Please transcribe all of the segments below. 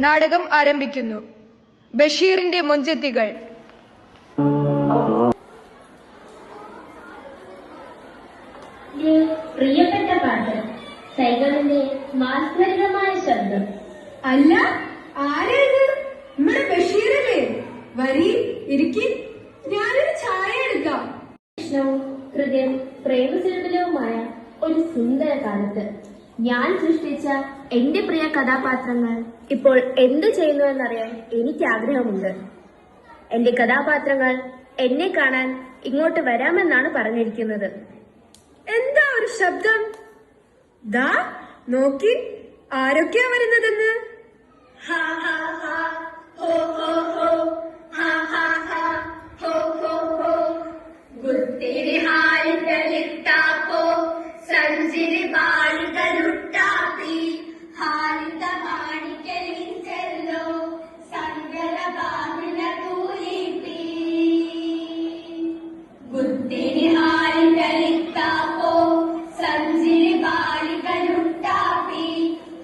നാടകം ആരംഭിക്കുന്നു. ബഷീറിന്റെ മൊഞ്ചത്തികൾ. പ്രിയപ്പെട്ട പാട്ട്, സൈഗളിന്റെ മാസ്മരികമായ ശബ്ദം. അല്ല, ആരേത്? നമ്മുടെ ബഷീറല്ലേ? വരി, ഇരിക്കി, ഞാനൊരു ചായ എടുക്കാം. കൃഷ്ണവും ഹൃദയം പ്രേമസുലഭവുമായ ഒരു സുന്ദര കാലത്ത് ഞാൻ സൃഷ്ടിച്ച എന്റെ പ്രിയ കഥാപാത്രങ്ങൾ ഇപ്പോൾ എന്തു ചെയ്യുന്നുവെന്നറിയാൻ എനിക്ക് ആഗ്രഹമുണ്ട്. എന്റെ കഥാപാത്രങ്ങൾ എന്നെ കാണാൻ ഇങ്ങോട്ട് വരാമെന്നാണ് പറഞ്ഞിരിക്കുന്നത്. എന്താ ഒരു ശബ്ദം? ദാ നോക്കി, ആരൊക്കെയാ വരുന്നതെന്ന്. സഞ്ചിരി ബാളികളുട്ടാപ്പി ഹാരിത മാണിക്കലിച്ചല്ലോ സങ്കര ബാമിന തൂലിപ്പി ഗുത്തിരി ഹാരിതലിത്താപ്പോ സഞ്ചിരി ബാളികളുട്ടാപ്പി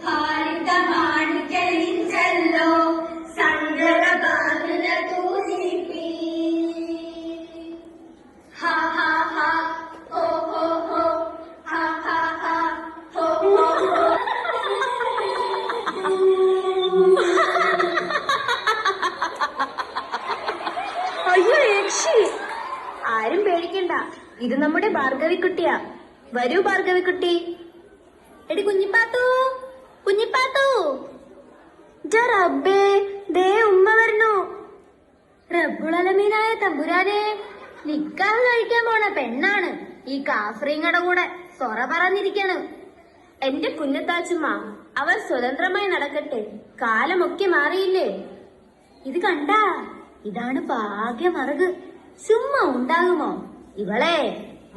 ഹാരിത മാണിക്കലിച്ചല്ലോ സങ്കര ബാമിന തൂലിപ്പി ഹാ ഹാ ഹാ ഹോ ഹോ ഹോ ഹാ ഹാ ഹാ ഹോ ഹോ ഹോ. അയ്യോ യക്ഷി! ആരും പേടിക്കണ്ട, ഇത് നമ്മുടെ ഭാർഗവിക്കുട്ടിയാ. വരൂ ഭാർഗവിക്കുട്ടി. എടി കുഞ്ഞിപ്പാത്തു, കുഞ്ഞിപ്പാത്തു. റബ്ബേ, ദേ ഉമ്മ വരണു. റബ്ബുളലമീനായ തമ്പുരാനെ, നിക്കാഹ് കഴിക്കാൻ പോണ പെണ്ണാണ് ഈ കാഫ്രീങ്ങടെ കൂടെ സൊറ പറഞ്ഞിരിക്കണം. എന്റെ കുഞ്ഞത്താച്ചുമ്മ, അവർ സ്വതന്ത്രമായി നടക്കട്ടെ, കാലമൊക്കെ മാറിയില്ലേ. ഇത് കണ്ടാ, ഇതാണ് ഭാഗ്യമറുക്. ചുമ്മാ ഉണ്ടാകുമോ? ഇവളെ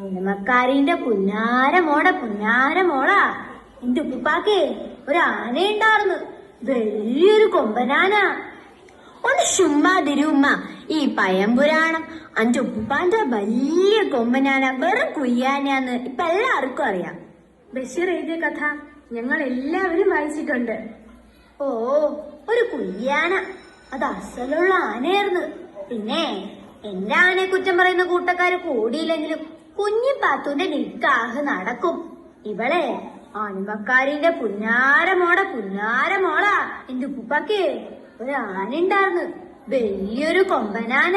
അമ്മക്കാരിന്റെ പുന്നാരമോളാ. എന്റെ ഉപ്പാക്കേ ഒരു ആനയുണ്ടായിരുന്നു, വലിയൊരു കൊമ്പനാന. ഒന്ന് ചുമ്മാതിരുമ്മ, ഈ പയമ്പുരാണം. അന്റെ ഉപ്പാന്റെ വലിയ കൊമ്പനാന വെറും കുയ്യാനാന്ന് ഇപ്പൊ എല്ലാവർക്കും അറിയാം. ബഷീർ എഴുതിയ കഥ ഞങ്ങൾ എല്ലാവരും വായിച്ചിട്ടുണ്ട്. ഓ, ഒരു കുയ്യാന, അത് അസലുള്ള ആനയായിരുന്നു. പിന്നെ എന്റെ ആനയെ കുറ്റം പറയുന്ന കൂട്ടക്കാര് കൂടിയില്ലെങ്കിലും കുഞ്ഞിപ്പാത്തുന്റെ നിക്കാഹ് നടക്കും. ഇവളെ ആണിമക്കാരിന്റെ പുന്നാരമോളാ. എന്റെ ഉപ്പാക്കേ ഒരു ആന ഉണ്ടായിരുന്നു, വലിയൊരു കൊമ്പനാന.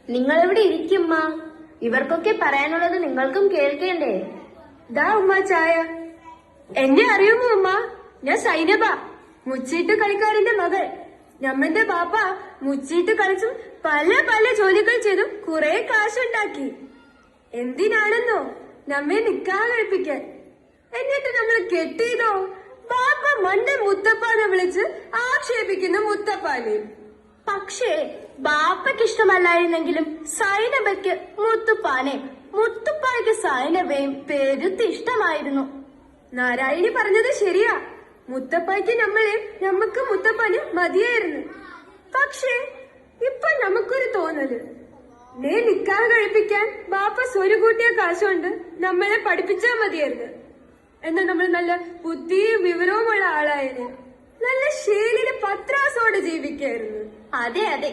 നിങ്ങളിവിടെ ഇരിക്കുമ്മ, ഇവർക്കൊക്കെ പറയാനുള്ളത് നിങ്ങൾക്കും കേൾക്കേണ്ടേ? ദാ ഉമ്മ ചായ. എന്നെ അറിയുമോ ഉമ്മ? ഞാൻ സൈനബ, മുച്ചീട്ട് കളിക്കാരന്റെ മകൾ. ഞമ്മന്റെ ബാപ്പ മുച്ചീട്ട് കളിച്ചും പല പല ജോലികൾ ചെയ്തും കുറെ കാശുണ്ടാക്കി. എന്തിനാണെന്നോ? നമ്മെ നിക്കാഹ് കഴിപ്പിക്കാൻ. എന്നിട്ട് നമ്മൾ കെട്ടിയതോ ബാപ്പ മണ്ടൻ മുത്തപ്പാനെ വിളിച്ച് ആക്ഷേപിക്കുന്ന മുത്തപ്പാനെ. പക്ഷേ ബാപ്പയ്ക്ക് ഇഷ്ടമല്ലായിരുന്നെങ്കിലും സൈനബയ്ക്ക് മുത്തുപ്പായ്ക്ക് സൈനബയും പെരുത്ത് ഇഷ്ടമായിരുന്നു. നാരായണി പറഞ്ഞത് ശരിയാ. മുത്തപ്പായ്ക്ക് നമുക്ക് മുത്തപ്പാന് മതിയായിരുന്നു. പക്ഷേ ഇപ്പൊ നമുക്കൊരു തോന്നല്, നിക്കാഹ് കഴിപ്പിക്കാൻ ബാപ്പ സ്വരുകൂട്ടിയ കാശുകൊണ്ട് നമ്മളെ പഠിപ്പിച്ചാ മതിയായിരുന്നു. എന്നാ നമ്മൾ നല്ല ബുദ്ധിയും വിവരവുമുള്ള ആളായത്, നല്ല ശേലിയുടെ പത്രാസോടെ ജീവിക്കായിരുന്നു. അതെ അതെ,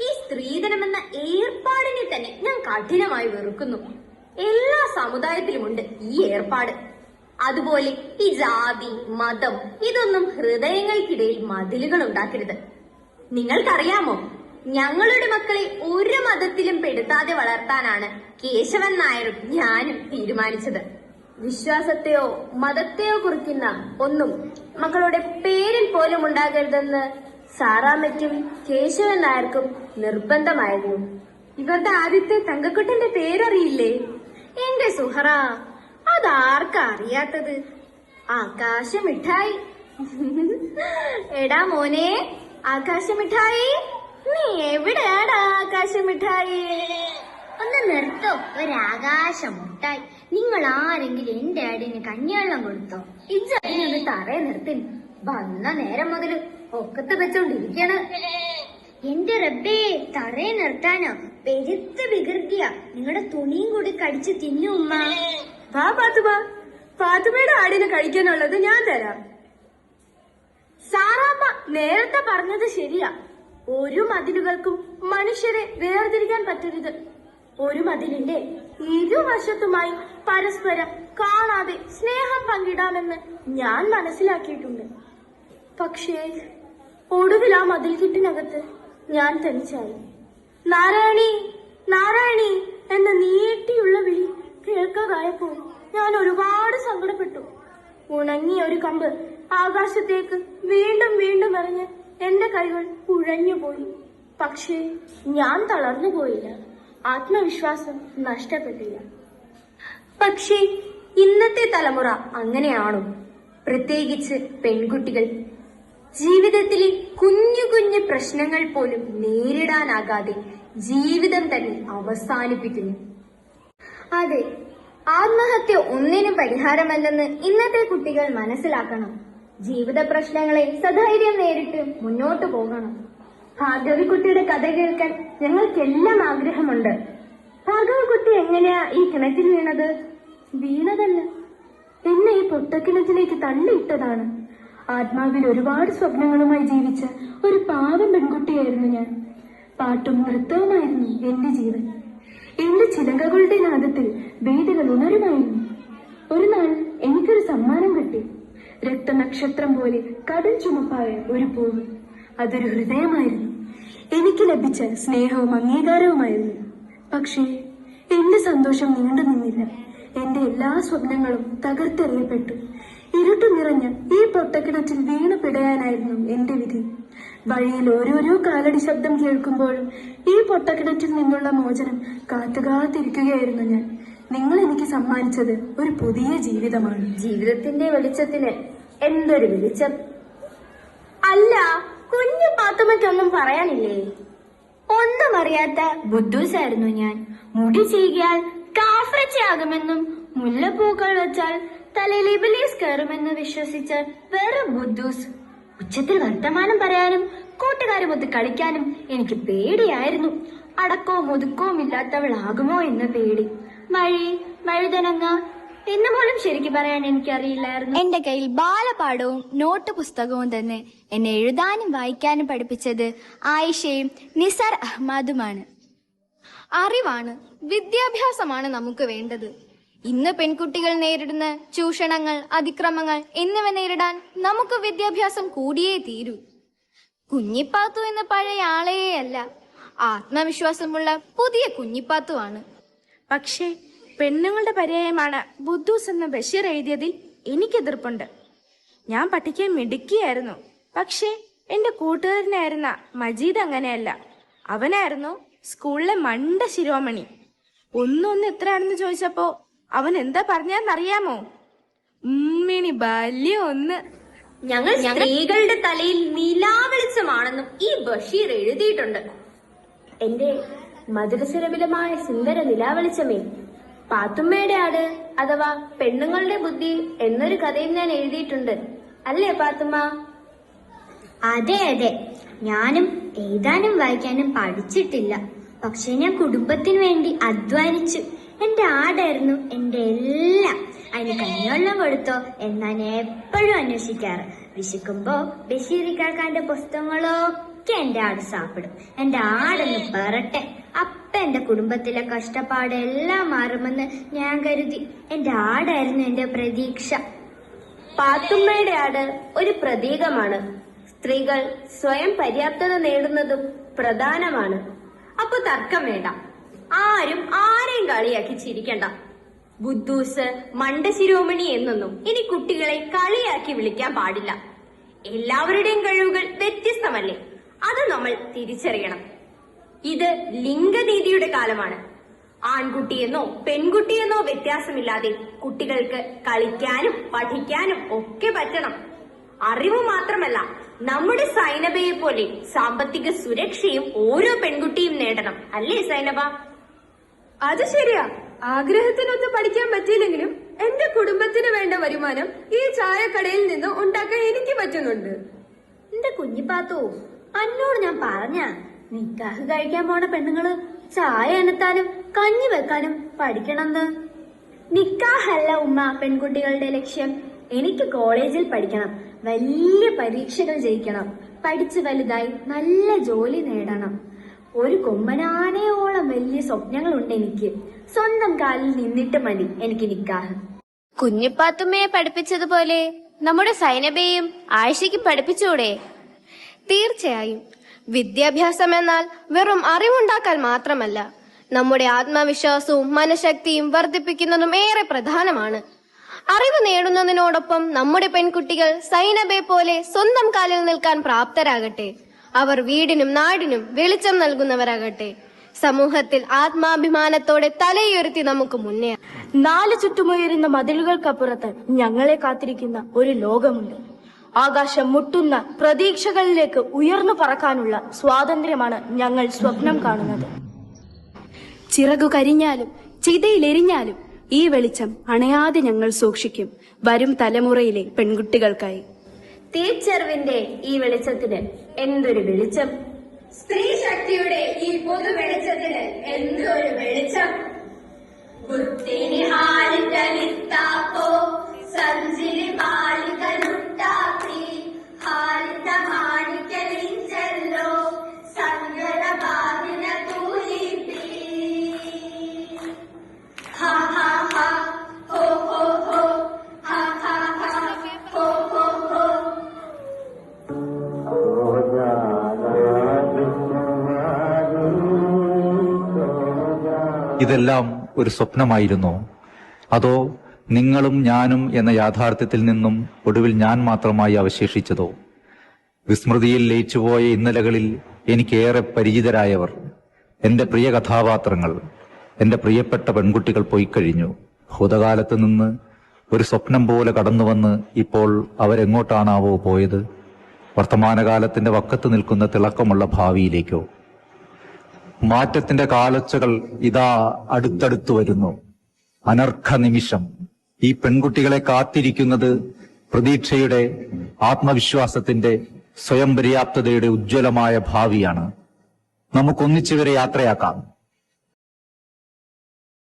ഈ സ്ത്രീധനം എന്ന ഏർപ്പാടിനെ തന്നെ ഞാൻ കഠിനമായി വെറുക്കുന്നു. എല്ലാ സമുദായത്തിലുമുണ്ട് ഈ ഏർപ്പാട്. അതുപോലെ ഈ ജാതി മതം ഇതൊന്നും ഹൃദയങ്ങൾക്കിടയിൽ മതിലുകൾ ഉണ്ടാക്കരുത്. നിങ്ങൾക്കറിയാമോ, ഞങ്ങളുടെ മക്കളെ ഒരു മതത്തിലും പെടുത്താതെ വളർത്താനാണ് കേശവൻ നായരും ഞാനും തീരുമാനിച്ചത്. വിശ്വാസത്തെയോ മതത്തെയോ കുറിക്കുന്ന ഒന്നും മക്കളുടെ പേരിൽ പോലും ഉണ്ടാകരുതെന്ന് സാറാമ്മയ്ക്കും കേശവൻ നായർക്കും നിർബന്ധമായിരുന്നു. ഇവരുടെ ആദ്യത്തെ തങ്കക്കുട്ടന്റെ പേരറിയില്ലേ? എന്റെ സുഹറ, അതാർക്കാ അറിയാത്തത്? ആകാശമിഠായി. എടാ മോനെ ആകാശമിഠായി, നീ എവിടെയാടാ ആകാശമിഠായി? ഒന്ന് നിർത്തോ, ഒരാകാശമുട്ടായി. നിങ്ങൾ ആരെങ്കിലും എന്റെ ആടിന് കഞ്ഞിവെള്ളം കൊടുത്തോ? ഇജ്ജതിനൊന്ന് തറയെ നിർത്തിന്. വന്ന നേരം മുതല് ഒക്കത്ത് വെച്ചോണ്ടിരിക്കണ. എന്റെ റബ്ബേ, തറയെ നിർത്താനോ? പെരുത്ത് വികൃതിയ. നിങ്ങളുടെ തുണിയും കൂടി കടിച്ചു തിന്നു ഉമ്മ. വാ പാത്തുമ, പാത്തുമയുടെ ആടിന് കഴിക്കാനുള്ളത് ഞാൻ തരാം. സാറാമ്മ നേരത്തെ പറഞ്ഞത് ശരിയാ. ഒരു മതിലുകൾക്കും മനുഷ്യരെ വേർതിരിക്കാൻ പറ്റരുത്. ഒരു മതിലിന്റെ ഇരുവശത്തുമായി പരസ്പരം കാണാതെ സ്നേഹം പങ്കിടാമെന്ന് ഞാൻ മനസ്സിലാക്കിയിട്ടുണ്ട്. പക്ഷേ ഒടുവിൽ ആ മതിൽക്കെട്ടിനകത്ത് ഞാൻ തനിച്ചായി. നാരായണി, നാരായണി എന്ന നീട്ടിയുള്ള വിളി കേൾക്കാതായപ്പോൾ ഞാൻ ഒരുപാട് സങ്കടപ്പെട്ടു. ഉണങ്ങിയ ഒരു കമ്പ് ആകാശത്തേക്ക് വീണ്ടും വീണ്ടും എറിഞ്ഞ് എന്റെ കൈകൾ കുഴഞ്ഞുപോയി. പക്ഷേ ഞാൻ തളർന്നു പോയില്ല. ആത്മവിശ്വാസം നഷ്ടപ്പെട്ടില്ല. പക്ഷേ ഇന്നത്തെ തലമുറ അങ്ങനെയാണോ? പ്രത്യേകിച്ച് പെൺകുട്ടികൾ ജീവിതത്തിലെ കുഞ്ഞു കുഞ്ഞു പ്രശ്നങ്ങൾ പോലും നേരിടാനാകാതെ ജീവിതം തന്നെ അവസാനിപ്പിക്കുന്നു. അതെ, ആത്മഹത്യ ഒന്നിനും പരിഹാരമല്ലെന്ന് ഇന്നത്തെ കുട്ടികൾ മനസ്സിലാക്കണം. ജീവിത പ്രശ്നങ്ങളെ സധൈര്യം നേരിട്ട് മുന്നോട്ടു പോകണം. ഭാർഗവിക്കുട്ടിയുടെ കഥ കേൾക്കാൻ ഞങ്ങൾക്കെല്ലാം ആഗ്രഹമുണ്ട്. ഭാർഗവിക്കുട്ടി എങ്ങനെയാ ഈ കിണറ്റിൽ വീണത്? വീണതല്ല, എന്നെ ഈ പൊട്ടക്കിണറ്റിലേക്ക് തള്ളിയിട്ടതാണ്. ആത്മാവിൽ ഒരുപാട് സ്വപ്നങ്ങളുമായി ജീവിച്ച ഒരു പാവം പെൺകുട്ടിയായിരുന്നു ഞാൻ. പാട്ടും നൃത്തവുമായിരുന്നു എന്റെ ജീവൻ. എന്റെ ചിലകകളുടെ നാദത്തിൽ വേദികൾ ഉണരുമായിരുന്നു. ഒരു നാൾ എനിക്കൊരു സമ്മാനം കിട്ടി. രക്തനക്ഷത്രം പോലെ കടൽ ചുമപ്പായ ഒരു പൂവ്. അതൊരു ഹൃദയമായിരുന്നു. എനിക്ക് ലഭിച്ച സ്നേഹവും അംഗീകാരവുമായിരുന്നു. പക്ഷേ എന്റെ സന്തോഷം നീണ്ടു നിന്നില്ല. എന്റെ എല്ലാ സ്വപ്നങ്ങളും തകർത്തെറിയപ്പെട്ടു. ഇരുട്ടു നിറഞ്ഞ ഈ പൊട്ടക്കിണറ്റിൽ വീണ് പിടയാനായിരുന്നു എന്റെ വിധി. വഴിയിൽ ഓരോരോ കാലടി ശബ്ദം കേൾക്കുമ്പോഴും ഈ പൊട്ടക്കിണറ്റിൽ നിന്നുള്ള മോചനം കാത്തുകാത്തിരിക്കുകയായിരുന്നു ഞാൻ. നിങ്ങൾ എനിക്ക് സമ്മാനിച്ചത് ഒരു പുതിയ ജീവിതമാണ്. ജീവിതത്തിന്റെ വെളിച്ചത്തിന് എന്തൊരു വെളിച്ചം! അല്ല, കുഞ്ഞു പാത്തുമ്മയ്ക്കൊന്നും പറയാനില്ലേ? ഒന്നും അറിയാത്ത ബുദ്ധൂസായിരുന്നു ഞാൻ. മുടി ചീകിയാൽ കാഫ്രച്ചയാകുമെന്നും മുല്ലപ്പൂക്കൾ വെച്ചാൽ തലയിൽ ഇബിലീസ് കയറുമെന്ന് വിശ്വസിച്ച വെറും ബുദ്ധൂസ്. ഉച്ചത്തിൽ വർത്തമാനം പറയാനും കൂട്ടുകാരുമൊത്ത് കളിക്കാനും എനിക്ക് പേടിയായിരുന്നു. അടക്കവും ഒതുക്കവും ഇല്ലാത്തവളാകുമോ എന്ന പേടി. വഴുതനങ്ങ എന്ന് പോലും ശരിക്കും പറയാൻ എനിക്കറിയില്ലായിരുന്നു. എന്റെ കയ്യിൽ ബാലപാഠവും നോട്ട് പുസ്തകവും തന്നെ എന്നെ എഴുതാനും വായിക്കാനും പഠിപ്പിച്ചത് ആയിഷയും നിസാർ അഹമ്മദുമാണ്. അറിവാണ്, വിദ്യാഭ്യാസമാണ് നമുക്ക് വേണ്ടത്. ഇന്ന് പെൺകുട്ടികൾ നേരിടുന്ന ചൂഷണങ്ങൾ, അതിക്രമങ്ങൾ എന്നിവ നേരിടാൻ നമുക്ക് വിദ്യാഭ്യാസം കൂടിയേ തീരൂ. കുഞ്ഞിപ്പാത്തു എന്ന പഴയ ആളെയല്ല, ആത്മവിശ്വാസമുള്ള പുതിയ കുഞ്ഞിപ്പാത്തുവാണ്. പക്ഷേ പെണ്ണുങ്ങളുടെ പര്യായമാണ് ബുദ്ധൂസ് എന്ന ബഷീർ എഴുതിയതിൽ എനിക്കെതിർപ്പുണ്ട്. ഞാൻ പഠിക്കാൻ മിടുക്കിയായിരുന്നു. പക്ഷേ എന്റെ കൂട്ടുകാരനായിരുന്ന മജീദ് അങ്ങനെയല്ല. അവനായിരുന്നു സ്കൂളിലെ മണ്ട ശിരോമണി. ഒന്നൊന്ന് എത്രയാണെന്ന് ചോദിച്ചപ്പോ അവൻ എന്താ പറഞ്ഞാന്നറിയാമോ? ഉമ്മിണി ബാല്യ ഒന്ന്. ഞങ്ങൾ സ്ത്രീകളുടെ തലയിൽ നിലാവെളിച്ചമാണെന്നും ഈ ബഷീർ എഴുതിയിട്ടുണ്ട്. എന്റെ മധുരസുരഭിലമായ സുന്ദര നിലാവെളിച്ചമേ, പാത്തുമ്മയുടെ ആട് അഥവാ പെണ്ണുങ്ങളുടെ ബുദ്ധി എന്നൊരു കഥയും ഞാൻ എഴുതിയിട്ടുണ്ട്. അല്ലേ പാത്തുമ്മ? അതെ അതെ, ഞാനും എഴുതാനും വായിക്കാനും പഠിച്ചിട്ടില്ല. പക്ഷെ ഞാൻ കുടുംബത്തിന് വേണ്ടി അധ്വാനിച്ചു. എന്റെ ആടായിരുന്നു എന്റെ എല്ലാം. അതിന് കഞ്ഞിവെള്ളം കൊടുത്തോ എന്നാ ഞാൻ എപ്പോഴും അന്വേഷിക്കാറ്. വിശക്കുമ്പോ ബഷീറിക്കാക്കാന്റെ പുസ്തകങ്ങളൊക്കെ എന്റെ ആട് സാപ്പിടും. എന്റെ ആടൊന്ന് പെറട്ടെ, അപ്പ എന്റെ കുടുംബത്തിലെ കഷ്ടപ്പാടെല്ലാം മാറുമെന്ന് ഞാൻ കരുതി. എന്റെ ആടായിരുന്നു എന്റെ പ്രതീക്ഷ. പാത്തുമ്മയുടെ ആട് ഒരു പ്രതീകമാണ്. സ്ത്രീകൾ സ്വയം പര്യാപ്തത നേടുന്നതും പ്രധാനമാണ്. അപ്പൊ തർക്കം വേണ്ട. ആരും ആരെയും കളിയാക്കി ചിരിക്കണ്ട. ബുദ്ധൂസ്, മണ്ടശിരോമണി എന്നൊന്നും ഇനി കുട്ടികളെ കളിയാക്കി വിളിക്കാൻ പാടില്ല. എല്ലാവരുടെയും കഴിവുകൾ വ്യത്യസ്തമല്ലേ? അത് നമ്മൾ തിരിച്ചറിയണം. ഇത് ലിംഗനീതിയുടെ കാലമാണ്. ആൺകുട്ടിയെന്നോ പെൺകുട്ടിയെന്നോ വ്യത്യാസമില്ലാതെ കുട്ടികൾക്ക് കളിക്കാനും പഠിക്കാനും ഒക്കെ പറ്റണം. അറിവ് മാത്രമല്ല, നമ്മുടെ സൈനബയെ പോലെ സാമ്പത്തിക സുരക്ഷയും ഓരോ പെൺകുട്ടിയും നേടണം. അല്ലേ സൈനബ? അത് ശരിയാ. ആഗ്രഹത്തിനൊത്ത് പഠിക്കാൻ പറ്റിയില്ലെങ്കിലും എന്റെ കുടുംബത്തിന് വേണ്ട വരുമാനം ഈ ചായക്കടയിൽ നിന്ന് ഉണ്ടാക്കാൻ എനിക്ക് പറ്റുന്നുണ്ട്. എന്റെ കുഞ്ഞിപ്പാത്തോ, അന്നോട് ഞാൻ പറഞ്ഞ നിക്കാഹ് കഴിക്കാൻ പോണ പെണ്ണുങ്ങള് ചായ അനത്താനും കഞ്ഞി വെക്കാനും പഠിക്കണമെന്ന്. നിക്കാഹല്ല ഉമ്മ പെൺകുട്ടികളുടെ ലക്ഷ്യം. എനിക്ക് കോളേജിൽ പഠിക്കണം. വലിയ പരീക്ഷകൾ ജയിക്കണം, പഠിച്ചു വലുതായി നല്ല ജോലി നേടണം. ഒരു കൊമ്പനാനയോളം വലിയ സ്വപ്നങ്ങളുണ്ട് എനിക്ക്. സ്വന്തം കാലിൽ നിന്നിട്ട് മതി എനിക്ക് നിക്കാഹ്. കുഞ്ഞിപ്പാത്തുമ്മയെ പഠിപ്പിച്ചതുപോലെ നമ്മുടെ സൈനബയെയും ആയിഷയ്ക്ക് പഠിപ്പിച്ചൂടെ? തീർച്ചയായും. വിദ്യാഭ്യാസം എന്നാൽ വെറും അറിവുണ്ടാക്കാൻ മാത്രമല്ല, നമ്മുടെ ആത്മവിശ്വാസവും മനഃശക്തിയും വർദ്ധിപ്പിക്കുന്നതും ഏറെ പ്രധാനമാണ്. അറിവ് നേടുന്നതിനോടൊപ്പം നമ്മുടെ പെൺകുട്ടികൾ സൈനബയെ പോലെ സ്വന്തം കാലിൽ നിൽക്കാൻ പ്രാപ്തരാകട്ടെ. അവർ വീടിനും നാടിനും വെളിച്ചം നൽകുന്നവരാകട്ടെ. സമൂഹത്തിൽ ആത്മാഭിമാനത്തോടെ തലയുയർത്തി നമുക്ക് മുന്നേറാം. 4 ചുറ്റുമുയരുന്ന മതിലുകൾക്കപ്പുറത്ത് ഞങ്ങളെ കാത്തിരിക്കുന്ന ഒരു ലോകമുണ്ട്. ആകാശം മുട്ടുന്ന പ്രതീക്ഷകളിലേക്ക് ഉയർന്നു പറക്കാനുള്ള സ്വാതന്ത്ര്യമാണ് ഞങ്ങൾ സ്വപ്നം കാണുന്നത്. ചിറകു കരിഞ്ഞാലും ചിതയിലെരിഞ്ഞാലും ഈ വെളിച്ചം അണയാതെ ഞങ്ങൾ സൂക്ഷിക്കും, വരും തലമുറയിലെ പെൺകുട്ടികൾക്കായി. തിരിച്ചറിവിന്റെ ഈ വെളിച്ചത്തിന് എന്തൊരു വെളിച്ചം! സ്ത്രീ ശക്തിയുടെ ഈ പൊതു വെളിച്ചത്തിന് എന്തൊരു വെളിച്ചം! ബുദ്ധിനി ഹാലിതലിത്താപ്പോ സഞ്ചിരി മാലികലുട്ടാപ്പി ഹാലിത മാണിക്കലിഞ്ചല്ലോ സങ്കര ബാധിന തൂലിപ്പി ഹാ ഹാ ഹാ ഹോ ഹോ ഹോ ഹാ ഹാ ഹാ ഹോ ഹോ ഹോ. ഇതെല്ലാം ഒരു സ്വപ്നമായിരുന്നോ? അതോ നിങ്ങളും ഞാനും എന്ന യാഥാർത്ഥ്യത്തിൽ നിന്നും ഒടുവിൽ ഞാൻ മാത്രമായി അവശേഷിച്ചതോ? വിസ്മൃതിയിൽ ലയിച്ചുപോയ ഇന്നലകളിൽ എനിക്കേറെ പരിചിതരായവർ, എന്റെ പ്രിയ കഥാപാത്രങ്ങൾ, എന്റെ പ്രിയപ്പെട്ട പെൺകുട്ടികൾ പോയി കഴിഞ്ഞു. ഭൂതകാലത്ത് നിന്ന് ഒരു സ്വപ്നം പോലെ കടന്നുവന്ന് ഇപ്പോൾ അവരെങ്ങോട്ടാണാവോ പോയത്? വർത്തമാനകാലത്തിന്റെ വക്കത്ത് നിൽക്കുന്ന തിളക്കമുള്ള ഭാവിയിലേക്കോ? മാറ്റത്തിന്റെ കാലൊച്ചകൾ ഇതാ അടുത്തടുത്തു വരുന്നു. അനർഘ നിമിഷം. ഈ പെൺകുട്ടികളെ കാത്തിരിക്കുന്നത് പ്രതീക്ഷയുടെ, ആത്മവിശ്വാസത്തിന്റെ, സ്വയം പര്യാപ്തതയുടെ ഉജ്ജ്വലമായ ഭാവിയാണ്. നമുക്കൊന്നിച്ചിവരെ യാത്രയാക്കാം.